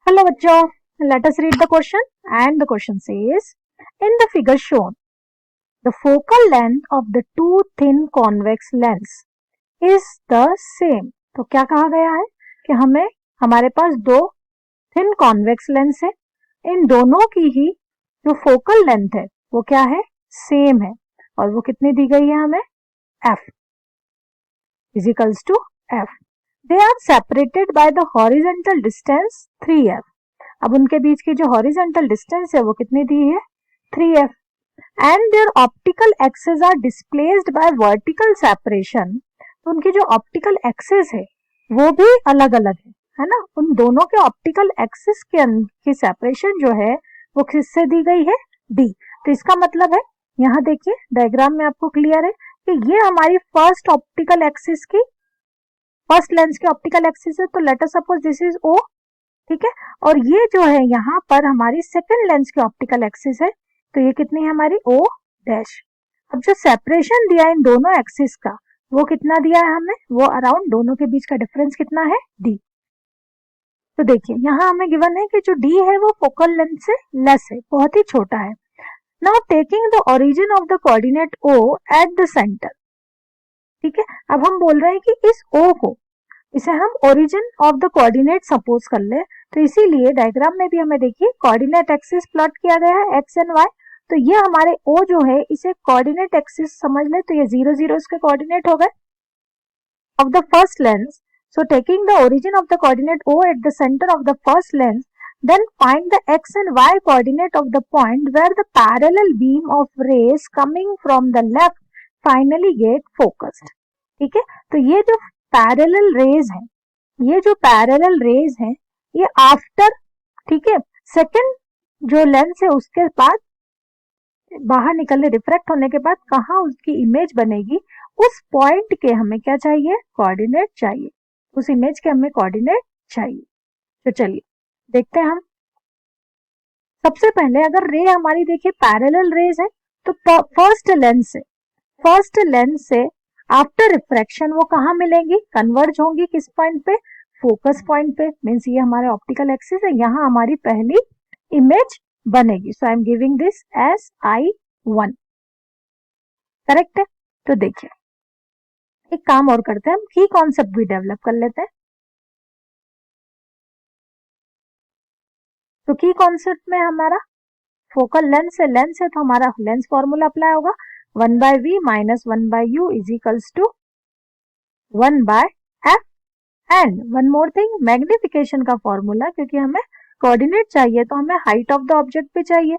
Hello bachcho, let us read the question and the question says, in the figure shown, the focal length of the two thin convex lens is the same. तो क्या कहा गया है कि हमारे पास दो thin convex lens है, इन दोनों की ही जो फोकल लेंथ है वो क्या है, सेम है, और वो कितनी दी गई है हमें, f is equals to f. They are separated by the horizontal distance 3f. अब उनके बीच की जो हॉरिजॉन्टल डिस्टेंस है वो कितनी दी है, 3f. And their optical axes are displaced by vertical separation. तो उनकी जो ऑप्टिकल एक्सेस है वो भी अलग अलग है ना. उन दोनों के ऑप्टिकल एक्सेस की सेपरेशन जो है वो किससे दी गई है, d. तो इसका मतलब है, यहाँ देखिए डायग्राम में आपको क्लियर है कि ये हमारी फर्स्ट ऑप्टिकल एक्सिस की, फर्स्ट लेंस की ऑप्टिकल एक्सिस है. तो let us suppose this is O, ठीक है, और ये जो है यहाँ पर हमारी सेकंड लेंस की ऑप्टिकल एक्सिस है. तो ये कितनी है हमारी O डैश. अब जो सेपरेशन दिया है इन दोनों एक्सिस का वो कितना दिया है हमें, वो अराउंड दोनों के बीच का डिफरेंस कितना है, d. तो देखिए यहाँ हमें गिवन है कि जो d है वो फोकल लेंथ से लेस है, बहुत ही छोटा है. Now taking the origin of the coordinate O at the centre. ठीक है, अब हम बोल रहे हैं कि इस O को, इसे हम origin of the coordinate suppose कर ले. तो इसीलिए डायग्राम में भी हमें देखिए कोऑर्डिनेट एक्सिस प्लॉट किया गया है x एंड y. तो ये हमारे O जो है इसे कोऑर्डिनेट एक्सिस समझ ले, तो ये 0 0 इसके कोऑर्डिनेट हो गए of the first lens. So taking the origin of the coordinate O at the centre of the first lens, then find the x and y coordinate of the point where the parallel beam of rays coming from the left finally get focused. ठीक है, तो ये जो parallel raise है, ये जो parallel raise है ये आफ्टर, ठीक है, सेकंड जो लेंस है उसके बाद बाहर निकलने, रिफ्रैक्ट होने के बाद कहाँ उसकी इमेज बनेगी, उस पॉइंट के हमें क्या चाहिए, कोऑर्डिनेट चाहिए. उस इमेज के हमें कोऑर्डिनेट चाहिए. तो चलिए देखते हैं हम. सबसे पहले अगर रे हमारी देखिए पैरेलल रेज है, तो फर्स्ट लेंस से आफ्टर रिफ्रैक्शन वो कहाँ मिलेंगी, कन्वर्ज होंगी किस पॉइंट पे, फोकस पॉइंट पे. मींस ये हमारे ऑप्टिकल एक्सिस है, यहाँ हमारी पहली इमेज बनेगी. So I am giving this as I1. Correct है. तो देखिए एक काम और करते हैं, हम की कॉन्सेप्ट भी डेवलप कर लेते हैं. तो की कॉन्सेप्ट में हमारा फोकल लेंस है तो हमारा लेंस फॉर्मूला अप्लाई होगा, 1/v minus 1/u is equals to 1/f. And one more thing, magnification का फॉर्मूला, क्योंकि हमें कोऑर्डिनेट चाहिए तो हमें हाइट ऑफ द ऑब्जेक्ट भी चाहिए,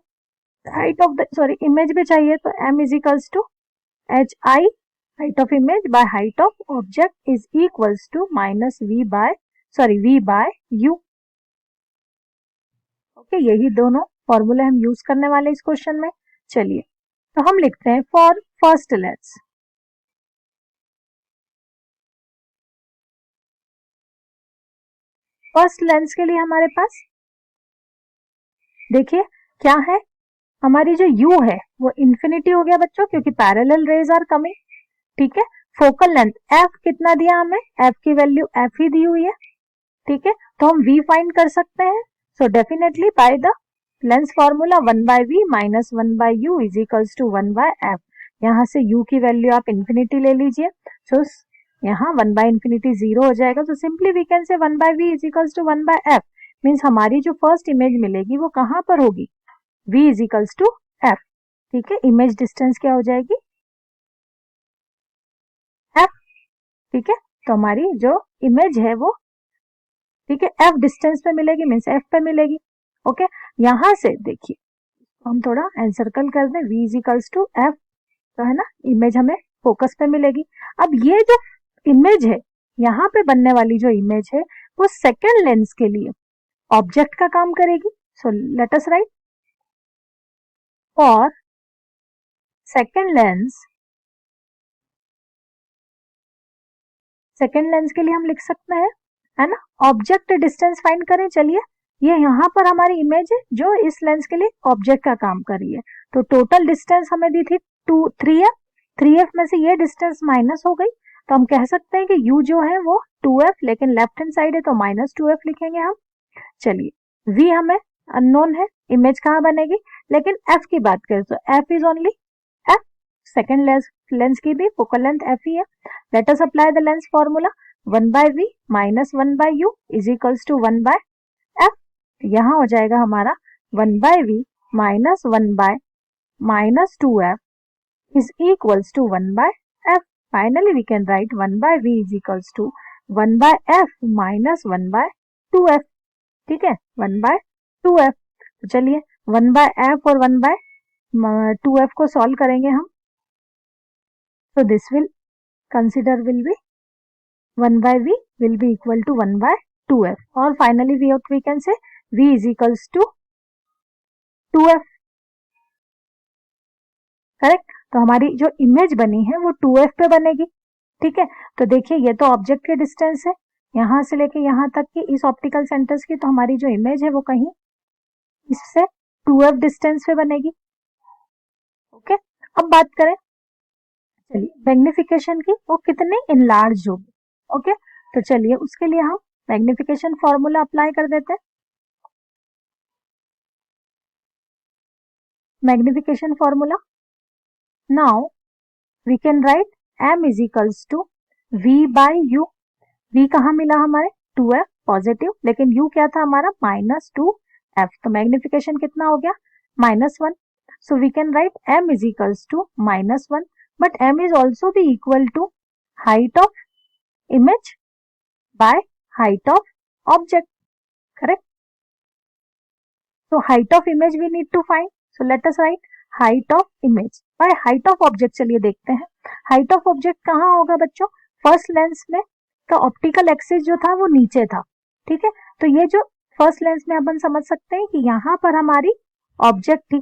इमेज भी चाहिए. तो m is equals to hi, height of image by height of object is equals to minus v by u. Okay, यही दोनों फॉर्मूले हम यूज करने वाले इस क्वेश्चन में. चलिए तो हम लिखते हैं for first lens. First lens के लिए हमारे पास देखिए क्या है, हमारी जो u है वो इंफिनिटी हो गया बच्चों, क्योंकि पैरेलल रेज आर कमिंग. ठीक है, फोकल लेंथ f कितना दिया हमें, f की वैल्यू f ही दी हुई है. ठीक है, तो हम v फाइंड कर सकते हैं. So definitely by the lens formula 1/v minus 1/u is equals to 1/f. यहाँ से u की वैल्यू आप इंफिनिटी ले लीजिए. सो यहाँ 1/इंफिनिटी 0 हो जाएगा. तो simply we can say 1/v is equals to 1/f. Means हमारी जो फर्स्ट इमेज मिलेगी वो कहाँ पर होगी, v is equals to f. ठीक है, इमेज डिस्टेंस क्या हो जाएगी, f. ठीक है, तो हमारी जो इमेज है वो, ठीक है, f डिस्टेंस पे मिलेगी, मीन्स f पे मिलेगी. ओके, यहां से देखिए हम थोड़ा एनसर्कल कर दें, v is equals to f. तो है ना, इमेज हमें फोकस पे मिलेगी. अब ये जो इमेज है, यहाँ पे बनने वाली जो इमेज है वो सेकेंड लेंस के लिए ऑब्जेक्ट का काम करेगी. So let us right for second lens के लिए हम लिख सकते हैं, है ना, ऑब्जेक्ट डिस्टेंस फाइंड करें. चलिए, ये यहाँ पर हमारी इमेज है जो इस लेंस के लिए ऑब्जेक्ट का काम कर रही है. तो टोटल डिस्टेंस हमें दी थी 3f में से ये डिस्टेंस माइनस हो गई. तो हम कह सकते हैं कि u जो है वो 2f, लेकिन लेफ्ट हैंड साइड है तो -2f लिखेंगे हम. चलिए v हमें अननोन है, इमेज कहाँ बनेगी, लेकिन f की बात करें तो f is only f, second lens की भी फोकल लेंथ f ही है. Let us apply the lens formula, 1/v minus 1/u is equals to 1/f. यहाँ हो जाएगा हमारा 1/v minus 1/ minus 2f is equals to 1/f. Finally, we can write 1/v is equals to 1/f minus 1/2f. ठीक है, 1/2f. तो चलिए 1/f और 1/2f को सॉल्व करेंगे हम. So this will consider will be 1/v will be equal to 1/2f. और finally we can say v is equals to 2f. Correct. तो हमारी जो इमेज बनी है वो 2f पे बनेगी. ठीक है, तो देखिए ये तो ऑब्जेक्ट के डिस्टेंस है यहां से लेके यहां तक की इस ऑप्टिकल सेंटर्स की, तो हमारी जो इमेज है वो कहीं इससे 2f डिस्टेंस पे बनेगी. ओके, अब बात करें चलिए मैग्निफिकेशन की, वो कितनी इनलार्ज होगी. ओके, तो चलिए उसके लिए हम मैग्निफिकेशन फॉर्मूला अप्लाई कर देते हैं. Magnification formula, now we can write m is equals to v by u. v कहाँ मिला हमारे 2f पॉजिटिव, लेकिन u क्या था हमारा -2f, तो मैग्निफिकेशन कितना हो गया -1. So we can write m is equals to -1, but m is also be equal to height of image by height of object. Correct. So height of image we need to find. So let us write height of image by height of object. चलिए देखते हैं height of object कहाँ होगा बच्चों. First lens में का optical axis जो था वो नीचे था. ठीक है, तो ये जो फर्स्ट लेंस में अपन समझ सकते हैं कि यहाँ पर हमारी ऑब्जेक्ट थी.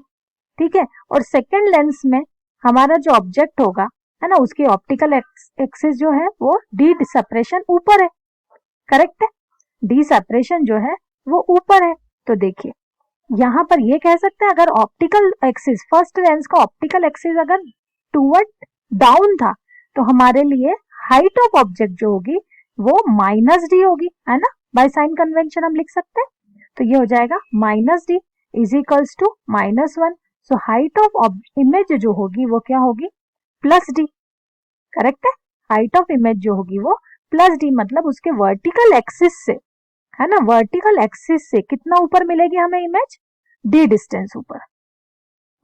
ठीक है, और सेकेंड लेंस में हमारा जो ऑब्जेक्ट होगा है ना, उसकी ऑप्टिकल एक्सिस जो है वो डी सेपरेशन ऊपर है. करेक्ट है, डी सेपरेशन जो है वो ऊपर है. तो देखिए यहाँ पर ये कह सकते हैं अगर ऑप्टिकल एक्सिस फर्स्ट लेंस का ऑप्टिकल एक्सिस अगर टूवर्ड डाउन था तो हमारे लिए हाइट ऑफ ऑब्जेक्ट जो होगी वो -d होगी, है ना. बाय साइन कन्वेंशन हम लिख सकते हैं. तो ये हो जाएगा -d is equals to -1. So height of image जो होगी वो क्या होगी +d. करेक्ट है, हाइट ऑफ इमेज जो होगी वो +d, मतलब उसके वर्टिकल एक्सिस से, है ना, वर्टिकल एक्सिस से कितना ऊपर मिलेगी हमें इमेज d डिस्टेंस ऊपर.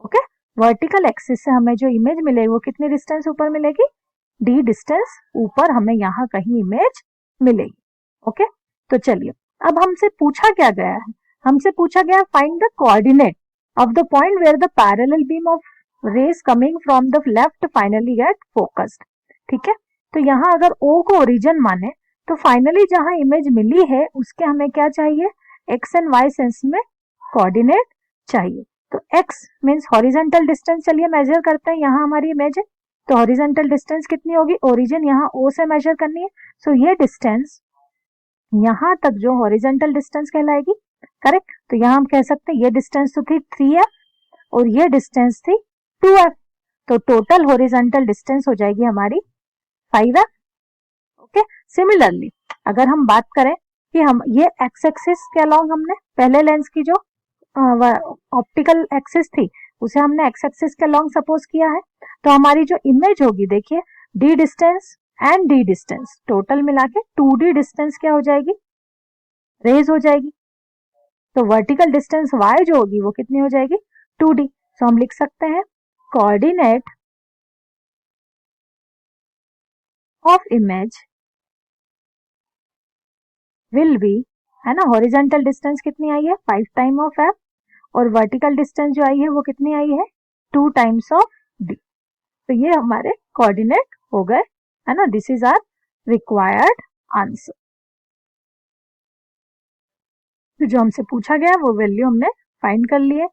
ओके, वर्टिकल एक्सिस से हमें जो इमेज मिलेगी वो कितनी डिस्टेंस ऊपर मिलेगी d डिस्टेंस ऊपर हमें यहाँ कहीं इमेज मिलेगी. ओके, तो चलिए अब हमसे पूछा क्या गया है, हमसे पूछा गया find the coordinate of the point where the parallel beam of rays coming from the left finally get focused. ठीक है, तो यहाँ अगर O को ओरिजिन माने तो फाइनली जहां इमेज मिली है उसके हमें क्या चाहिए x एंड y सेंस में कोऑर्डिनेट चाहिए. तो x मींस हॉरिजॉन्टल डिस्टेंस. चलिए मेजर करते हैं, यहाँ हमारी इमेज है तो हॉरिजॉन्टल डिस्टेंस कितनी होगी, ओरिजिन यहाँ O से मेजर करनी है. सो ये डिस्टेंस यहाँ तक जो हॉरिजॉन्टल डिस्टेंस कहलाएगी. करेक्ट, तो यहाँ हम कह सकते हैं ये डिस्टेंस तो थी 3f और ये डिस्टेंस थी 2f, तो टोटल हॉरिजॉन्टल डिस्टेंस हो जाएगी हमारी 5f. ओके, सिमिलरली अगर हम बात करें कि हम ये एक्स एक्सिस के अलोंग हमने पहले लेंस की जो ऑप्टिकल एक्सिस थी उसे हमने एक्स एक्सिस के अलोंग सपोज किया है, तो हमारी जो इमेज होगी देखिए d distance and d distance total मिला के 2d डिस्टेंस क्या हो जाएगी रेज हो जाएगी. तो वर्टिकल डिस्टेंस y जो होगी वो कितनी हो जाएगी 2d. सो हम लिख सकते हैं coordinate of image will be, है ना, हॉरिजॉन्टल डिस्टेंस कितनी आई है 5 टाइम ऑफ f और वर्टिकल डिस्टेंस जो आई है वो कितनी आई है 2 टाइम्स ऑफ d. तो ये हमारे कोऑर्डिनेट हो गए, है ना. This is our required answer. तो जो हमसे पूछा गया वो वैल्यू हमने फाइंड कर लिए.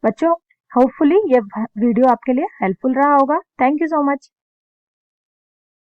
बच्चों होपफुली ये वीडियो आपके लिए हेल्पफुल रहा होगा. Thank you so much.